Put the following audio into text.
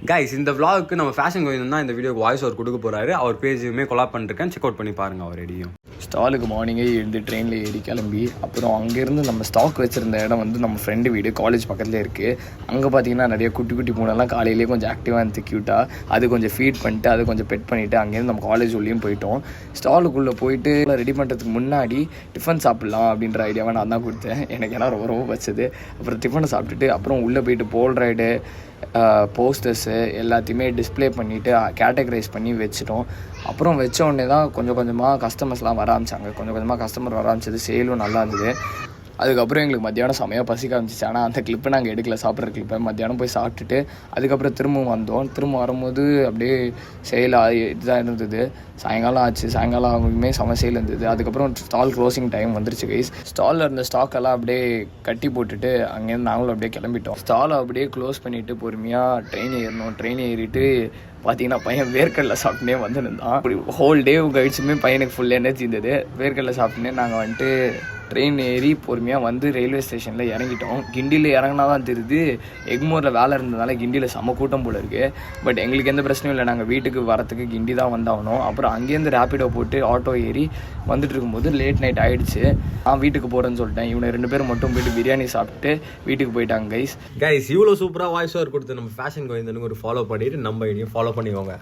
Guys இந்த vlogக்கு நம்ம fashion Govindan தான் இந்த வீடியோக்கு வாய்ஸ் ஓவர் கொடுக்க போறாரு. அவர் பேஜுமே கொலாப் பண்ணிருக்கேன், செக் அவுட் பண்ணி பாருங்க அவர் ரெடியும். ஸ்டாலுக்கு மார்னிங்கே எழுந்து ட்ரெயினில் ஏறி கிளம்பி அப்புறம் அங்கேருந்து நம்ம ஸ்டாக் வச்சுருந்த இடம் வந்து நம்ம ஃப்ரெண்டு வீடு காலேஜ் பக்கத்துலேயே இருக்குது. அங்கே பார்த்தீங்கன்னா நிறைய குட்டி குட்டி பூனெல்லாம் காலையிலேயே கொஞ்சம் ஆக்டிவாக இருந்து க்யூட்டாக அது கொஞ்சம் ஃபீட் பண்ணிட்டு அது கொஞ்சம் பெட் பண்ணிவிட்டு அங்கேருந்து நம்ம காலேஜ் உள்ளேயும் போயிட்டோம். ஸ்டாலுக்குள்ளே போயிட்டு ரெடி பண்ணுறதுக்கு முன்னாடி டிஃபன் சாப்பிட்லாம் அப்படின்ற ஐடியாவை நான் தான் கொடுத்தேன். எனக்கு ஏன்னா ரொம்ப ரொம்ப வச்சது. அப்புறம் டிஃபனை சாப்பிட்டுட்டு அப்புறம் உள்ளே போயிட்டு போல் ரைடு போஸ்டர்ஸு எல்லாத்தையுமே டிஸ்பிளே பண்ணிவிட்டு கேட்டகரைஸ் பண்ணி வச்சுட்டோம். அப்புறம் வச்ச உடனே தான் கொஞ்சம் கொஞ்சமாக கஸ்டமர்ஸ்லாம் வர ஆரம்பித்தாங்க. கொஞ்சம் கொஞ்சமாக கஸ்டமர் வர ஆரம்பிச்சது, சேலும் நல்லா இருந்தது. அதுக்கப்புறம் எங்களுக்கு மத்தியானம் செமையாக பசிக்க ஆரம்பிச்சிச்சு. ஆனால் அந்த கிளிப்பை நாங்கள் எடுக்கல, சாப்பிட்ற கிளிப்பை மத்தியானம் போய் சாப்பிட்டுட்டு அதுக்கப்புறம் திரும்பவும் வந்தோம். திரும்ப வரும்போது அப்படியே சேல் இதுதான் இருந்தது. சாயங்காலம் ஆச்சு, சாயங்காலம் ஆகுமே செம சேல் இருந்தது. அதுக்கப்புறம் ஸ்டால் க்ளோசிங் டைம் வந்துருச்சு கைஸ். ஸ்டாலில் இருந்த ஸ்டாக்கெல்லாம் அப்படியே கட்டி போட்டுட்டு அங்கேருந்து நாங்களும் அப்படியே கிளம்பிட்டோம். ஸ்டாலை அப்படியே க்ளோஸ் பண்ணிவிட்டு பொறுமையாக ட்ரெயின் ஏறணும். ட்ரெயின் ஏறிட்டு பார்த்தீங்கன்னா பையன் வேர்க்கடலை சாப்பிட்டுனே வந்துருந்தான். அப்படி ஹோல் டே கழிச்சுமே பையனுக்கு ஃபுல் எனர்ஜி இருந்தது. வேர்க்கடலை சாப்பிட்டுனே நாங்கள் வந்துட்டு ட்ரெயின் ஏறி பொறுமையாக வந்து ரயில்வே ஸ்டேஷனில் இறங்கிட்டோம். கிண்டியில் இறங்கினா தான் தெரியுது எக்மோரில் வேலை இருந்ததுனால கிண்டியில் செம்ம கூட்டம் போல் இருக்குது. பட் எங்களுக்கு எந்த பிரச்சனையும் இல்லை, நாங்கள் வீட்டுக்கு வரத்துக்கு கிண்டி தான் வந்தாகணும். அப்புறம் அங்கேருந்து ரேப்பிடோ போட்டு ஆட்டோ ஏறி வந்துட்டு இருக்கும்போது லேட் நைட் ஆகிடுச்சு. நான் வீட்டுக்கு போகிறேன்னு சொல்லிட்டேன். இவனை 2 பேரும் மட்டும் போயிட்டு பிரியாணி சாப்பிட்டு வீட்டுக்கு போயிட்டாங்க கைஸ். இவ்வளோ சூப்பராக வாய்ஸ் ஓவர் கொடுத்து நம்ம ஃபேஷன் கோவிந்தனுக்கு ஒரு ஃபாலோ பண்ணிட்டு நம்ம இனியும் ஃபாலோ பண்ணிக்கோங்க.